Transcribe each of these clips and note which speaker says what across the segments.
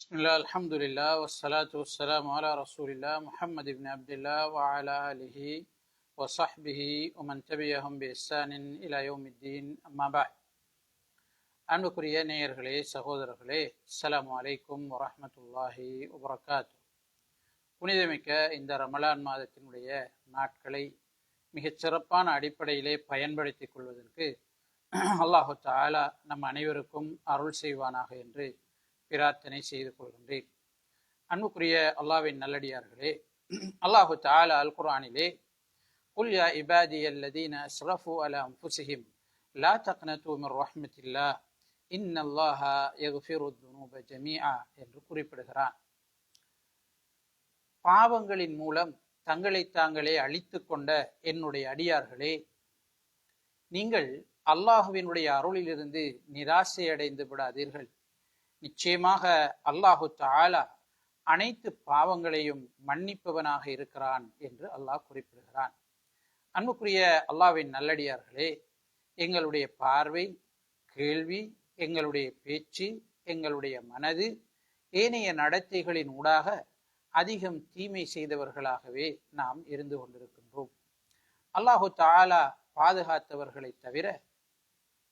Speaker 1: பிஸ்மில்லா அல்ஹம்துலில்லா வஸ்ஸலாத்து வஸ்ஸலாமு அலா ரசூலில்லா முஹம்மது இப்னு அப்துல்லா வஅலா ஆலிஹி வஸஹ்பிஹி வமன் தபியஹும் பிஇஹ்சானின் இலா யௌமித்தீன் அம்மா பஅத். அன்புக்குரிய நேயர்களே, சகோதரர்களே, அஸ்ஸலாமு அலைக்கும் வரஹ்மத்துல்லாஹி வபரகாத்துஹு. புனிதமிக்க இந்த ரமலான் மாதத்தினுடைய நாட்களை மிகச் சிறப்பான அடிப்படையிலே பயன்படுத்திக் கொள்வதற்கு அல்லாஹு தஆலா நம் அனைவருக்கும் அருள் செய்வானாக என்று பிரார்த்தனை செய்து கொள்கின்றேன். அன்புக்குரிய அல்லாஹ்வின் நல்லடியார்களே, அல்லாஹு தஆலா அல் குர்ஆனிலே குல் யா இபாதியல்லதீன அஸ்ரஃபு அலா அன்ஃபுஸிஹிம் லா தக்னது மின் ரஹ்மத்தில்லாஹ் இன்னல்லாஹ யக்ஃபிருத் துனூப ஜமீஆ என்று குறிப்பிடுகிறான். பாவங்களின் மூலம் தங்களை தாங்களே அழித்துக் கொண்ட என்னுடைய அடியார்களே, நீங்கள் அல்லாஹுவினுடைய அருளிலிருந்து நிராசை அடைந்து விடாதீர்கள். நிச்சயமாக அல்லாஹு தஆலா அனைத்து பாவங்களையும் மன்னிப்பவனாக இருக்கிறான் என்று அல்லாஹ் குறிப்பிடுகிறான். அன்புக்குரிய அல்லாஹ்வின் நல்லடியார்களே, எங்களுடைய பார்வை, கேள்வி, எங்களுடைய பேச்சு, எங்களுடைய மனது, ஏனைய நடத்தைகளின் ஊடாக அதிகம் தீமை செய்தவர்களாகவே நாம் இருந்து கொண்டிருக்கின்றோம். அல்லாஹு தஆலா பாதுகாத்தவர்களை தவிர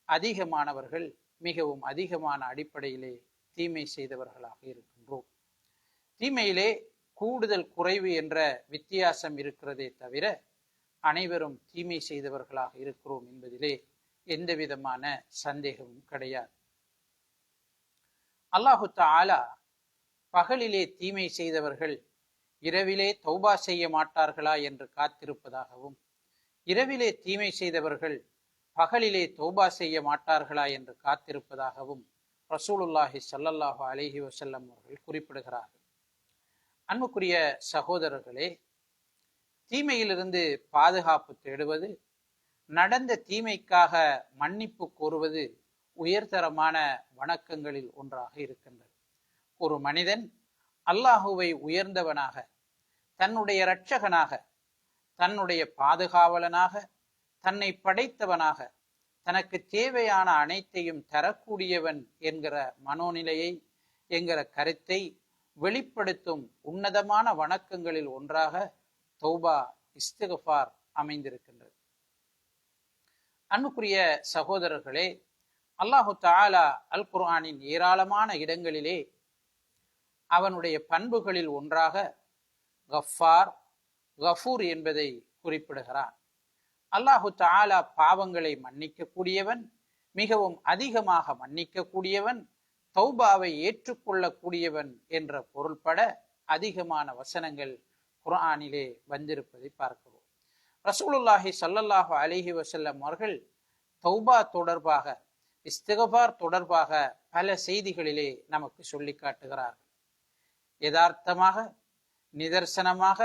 Speaker 1: அதிகமானவர்கள் மிகவும் அதிகமான அடிப்படையிலே தீமை செய்தவர்களாக இருக்கின்றோம். தீமையிலே கூடுதல் குறைவு என்ற வித்தியாசம் இருக்கிறதே தவிர அனைவரும் தீமை செய்தவர்களாக இருக்கிறோம் என்பதிலே எந்த விதமான சந்தேகமும் கிடையாது. அல்லாஹு தஆலா பகலிலே தீமை செய்தவர்கள் இரவிலே தௌபா செய்ய மாட்டார்களா என்று காத்திருப்பதாகவும், இரவிலே தீமை செய்தவர்கள் பகலிலே தௌபா செய்ய மாட்டார்களா என்று காத்திருப்பதாகவும் ரசூலுல்லாஹி ஸல்லல்லாஹு அலைஹி வஸல்லம் அவர்கள் குறிப்பிடுகிறார்கள். அன்புக்குரிய சகோதரர்களே, தீமையிலிருந்து பாதுகாப்பு தேடுவது, நடந்த தீமைக்காக மன்னிப்பு கோருவது உயர்தரமான வணக்கங்களில் ஒன்றாக இருக்கின்றது. ஒரு மனிதன் அல்லாஹுவை உயர்ந்தவனாக, தன்னுடைய இரட்சகனாக, தன்னுடைய பாதுகாவலனாக, தன்னை படைத்தவனாக, தனக்கு தேவையான அனைத்தையும் தரக்கூடியவன் என்கிற மனோநிலையை, என்கிற கருத்தை வெளிப்படுத்தும் உன்னதமான வணக்கங்களில் ஒன்றாக தௌபா, இஸ்திக்ஃபார் அமைந்திருக்கின்றது. அன்புக்குரிய சகோதரர்களே, அல்லாஹு தஆலா அல் குர்ஆனின் ஏராளமான இடங்களிலே அவனுடைய பண்புகளில் ஒன்றாக கஃபார், கஃபூர் என்பதை குறிப்பிடுகிறான். அல்லாஹு தஆலா பாவங்களை மன்னிக்க கூடியவன், மிகவும் அதிகமாக மன்னிக்க கூடியவன், தௌபாவை ஏற்றுக்கொள்ளக்கூடியவன் என்ற பொருள்பட அதிகமான வசனங்கள் குர்ஆனிலே வந்திருப்பதை பார்க்கிறோம். ரசூலுல்லாஹி ஸல்லல்லாஹு அலைஹி வஸல்லம் அவர்கள் தௌபா தொடர்பாக, இஸ்திக்ஃபார் தொடர்பாக பல செய்திகளிலே நமக்கு சொல்லி காட்டுகிறார்கள். யதார்த்தமாக, நிதர்சனமாக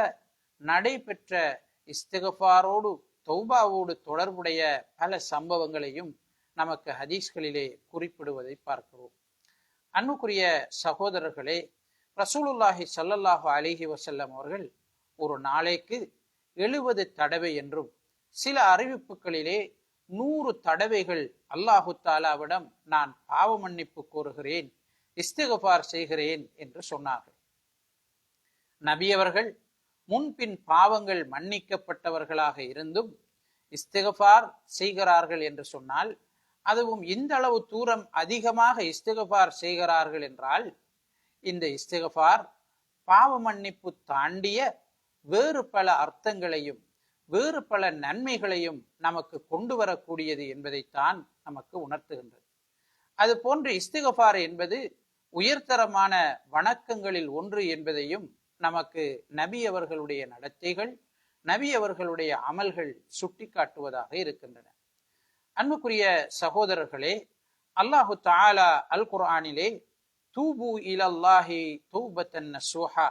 Speaker 1: நடைபெற்ற இஸ்திக்ஃபாரோடு தௌபாவோடு தொடர்புடைய பல சம்பவங்களையும் நமக்கு ஹதீஸ்களிலே குறிப்பிடுவதை பார்க்கிறோம். அன்புக்குரிய சகோதரர்களே, ரசூலுல்லாஹி ஸல்லல்லாஹு அலைஹி வஸல்லம் அவர்கள் ஒரு நாளைக்கு 70 தடவை என்றும், சில அறிவிப்புகளிலே 100 தடவைகள் அல்லாஹு தஆலாவிடம் நான் பாவ மன்னிப்பு கோருகிறேன், இஸ்திக்ஃபார் செய்கிறேன் என்று சொன்னார்கள். நபி அவர்கள் முன்பின் பாவங்கள் மன்னிக்கப்பட்டவர்களாக இருந்தும் இஸ்திக்ஃபார் செய்கிறார்கள் என்று சொன்னால், அதுவும் இந்த அளவு தூரம் அதிகமாக இஸ்திக்ஃபார் செய்கிறார்கள் என்றால், இந்த இஸ்திக்ஃபார் பாவ மன்னிப்பு தாண்டிய வேறு பல அர்த்தங்களையும் வேறு பல நன்மைகளையும் நமக்கு கொண்டு வரக்கூடியது என்பதைத்தான் நமக்கு உணர்த்துகின்றது. அது போன்று இஸ்திக்ஃபார் என்பது உயர்தரமான வணக்கங்களில் ஒன்று என்பதையும் நமக்கு நபி அவர்களுடைய நடத்தைகள், நபி அவர்களுடைய அமல்கள் சுட்டி காட்டுவதாக இருக்கின்றன. அன்புக்குரிய சகோதரர்களே, அல்லாஹு தஆலா அல் குர்ஆனிலே தூபு இலல்லாஹி தௌபத்தன் நஸூஹா,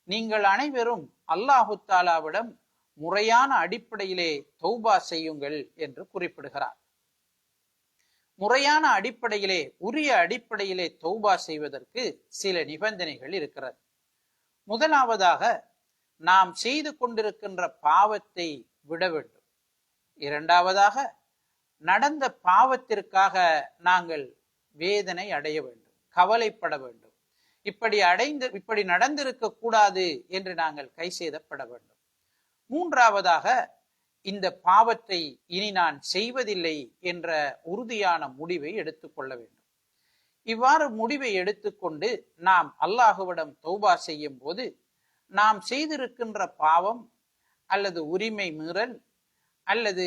Speaker 1: நீங்கள் அனைவரும் அல்லாஹு தஆலாவிடம் முறையான அடிப்படையிலே தௌபா செய்யுங்கள் என்று குறிப்பிடுகிறார். முறையான அடிப்படையிலே, உரிய அடிப்படையிலே தௌபா செய்வதற்கு சில நிபந்தனைகள் இருக்கிறது. முதலாவதாக, நாம் செய்து கொண்டிருக்கின்ற பாவத்தை விட வேண்டும். இரண்டாவதாக, நடந்த பாவத்திற்காக நாங்கள் வேதனை அடைய வேண்டும், கவலைப்பட வேண்டும். இப்படி நடந்திருக்க கூடாது என்று நாங்கள் கை செய்தப்பட வேண்டும். மூன்றாவதாக, இந்த பாவத்தை இனி நான் செய்வதில்லை என்ற உறுதியான முடிவை எடுத்துக்கொள்ள வேண்டும். இவ்வாறு முடிவை எடுத்துக்கொண்டு நாம் அல்லாஹுவிடம் தௌபா செய்யும் போது நாம் செய்திருக்கின்ற பாவம் அல்லது உரிமை மீறல் அல்லது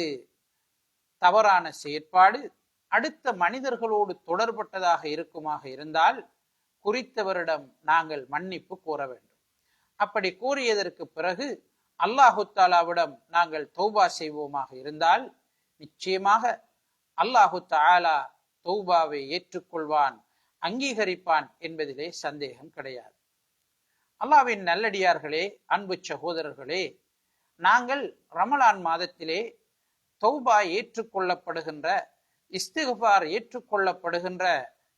Speaker 1: தவறான செயற்பாடு அடுத்த மனிதர்களோடு தொடர்பட்டதாக இருக்குமாக இருந்தால் குறித்தவரிடம் நாங்கள் மன்னிப்பு கோர வேண்டும். அப்படி கோரியதற்கு பிறகு அல்லாஹு தாலாவிடம் நாங்கள் தௌபா செய்வோமாக இருந்தால் நிச்சயமாக அல்லாஹு தாலா தௌபாவை ஏற்றுக்கொள்வான், அங்கீகரிப்பான் என்பதிலே சந்தேகம் கிடையாது. அல்லாஹ்வின் நல்லடியார்களே, அன்பு சகோதரர்களே, நாங்கள் ரமலான் மாதத்திலே தௌபா ஏற்றுக்கொள்ளப்படுகின்ற, இஸ்திக்ஃபார் ஏற்றுக்கொள்ளப்படுகின்ற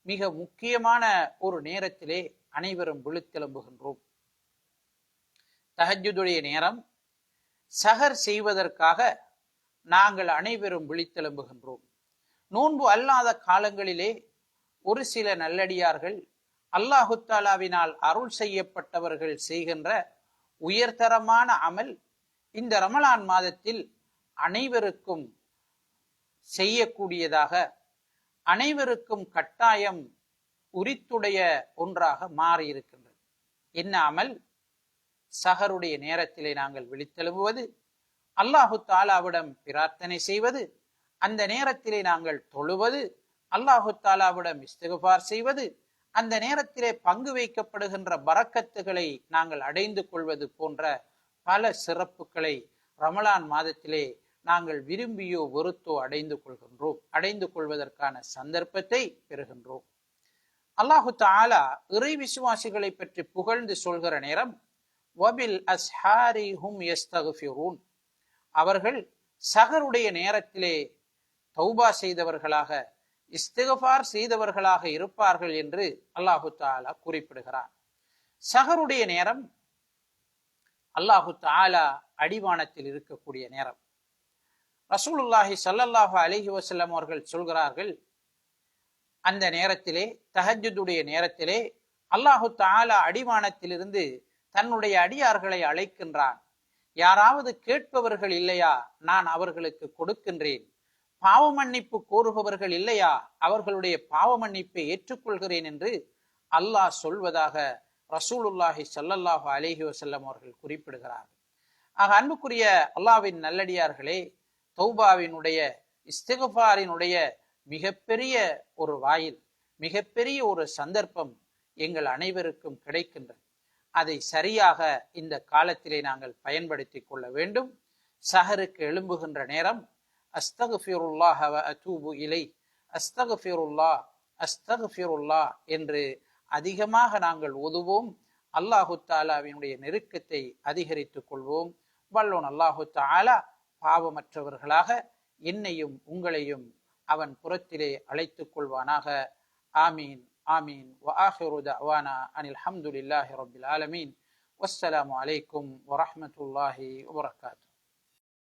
Speaker 1: மிக முக்கியமான ஒரு நேரத்திலே அனைவரும் விழித்தெழும்புகின்றோம். தஹஜ்ஜுடைய நேரம், சஹர் செய்வதற்காக நாங்கள் அனைவரும் விழித்தெழும்புகின்றோம். நோன்பு அல்லாத காலங்களிலே ஒரு சில நல்லடியார்கள், அல்லாஹு தாலாவினால் அருள் செய்யப்பட்டவர்கள் செய்கின்ற உயர்தரமான அமல் இந்த ரமலான் மாதத்தில் அனைவருக்கும் செய்யக்கூடியதாக, அனைவருக்கும் கட்டாயம் உரித்துடைய ஒன்றாக மாறியிருக்கின்றது. என்ன அமல்? சஹருடைய நேரத்திலே நாங்கள் விழித்தெழும்புவது, அல்லாஹு தாலாவிடம் பிரார்த்தனை செய்வது, அந்த நேரத்திலே நாங்கள் தொழுவது, அல்லாஹு தாலாவிடம் இஸ்திக்ஃபார் செய்வது, அந்த நேரத்திலே பங்கு வைக்கப்படுகின்ற பரக்கத்துகளை நாங்கள் அடைந்து கொள்வது போன்ற பல சிறப்புகளை ரமலான் மாதத்திலே நாங்கள் விரும்பியோ வெறுத்தோ அடைந்து கொள்வதற்கான சந்தர்ப்பத்தை பெறுகின்றோம். அல்லாஹு தஆலா இறை விசுவாசிகளை பற்றி புகழ்ந்து சொல்கிற நேரம், வபில் அஸ்ஹாரி ஹும் யஸ்தக்ஃபிரூன், அவர்கள் சஹருடைய நேரத்திலே தௌபா செய்தவர்களாக, இஸ்திக்ஃபார் செய்தவர்களாக இருப்பார்கள் என்று அல்லாஹு தஆலா குறிப்பிடுகிறார். சஹருடைய நேரம் அல்லாஹு தஆலா அடிவானத்தில் இருக்கக்கூடிய நேரம். ரசூலுல்லாஹி ஸல்லல்லாஹு அலைஹி வஸல்லம் அவர்கள் சொல்கிறார்கள், அந்த நேரத்திலே, தஹஜ்ஜுடைய நேரத்திலே அல்லாஹு தஆலா அடிவானத்திலிருந்து தன்னுடைய அடியார்களை அழைக்கின்றான். யாராவது கேட்பவர்கள் இல்லையா? நான் அவர்களுக்கு கொடுக்கின்றேன். பாவ மன்னிப்பு கோருபவர்கள் இல்லையா? அவர்களுடைய பாவ மன்னிப்பை ஏற்றுக்கொள்கிறேன் என்று அல்லாஹ் சொல்வதாக ரசூலுல்லாஹி ஸல்லல்லாஹு அலைஹி வஸல்லம் அவர்கள் குறிப்பிடுகிறார்கள். ஆக அன்புக்குரிய அல்லாஹ்வின் நல்லடியார்களே, தௌபாவினுடைய, இஸ்திக்ஃபாரினுடைய மிகப்பெரிய ஒரு வாயில், மிகப்பெரிய ஒரு சந்தர்ப்பம் எங்கள் அனைவருக்கும் கிடைக்கின்றது. அதை சரியாக இந்த காலத்திலே நாங்கள் பயன்படுத்தி கொள்ள வேண்டும். சஹருக்கு எழும்புகின்ற நேரம் அஸ்தக்ஃபிருல்லாஹ வ அதூபு இலை, அஸ்தக்ஃபிருல்லாஹ் அஸ்தக்ஃபிருல்லாஹ் என்று அதிகமாக நாங்கள் ஓதுவோம். அல்லாஹு தாலாவினுடைய நெருக்கத்தை அதிகரித்துக் கொள்வோம். வல்லோன் அல்லாஹு தாலா பாவமற்றவர்களாக என்னையும் உங்களையும் அவன் புறத்திலே அழைத்துக் கொள்வானாக. ஆமீன் ஆமீன். வஆஹிரு தஅவானா அனில் ஹம்துலில்லாஹி ரப்பில் ஆலமீன். வஸ்ஸலாமு அலைக்கும் வரஹ்மத்துல்லாஹி வபரகாத்துஹு.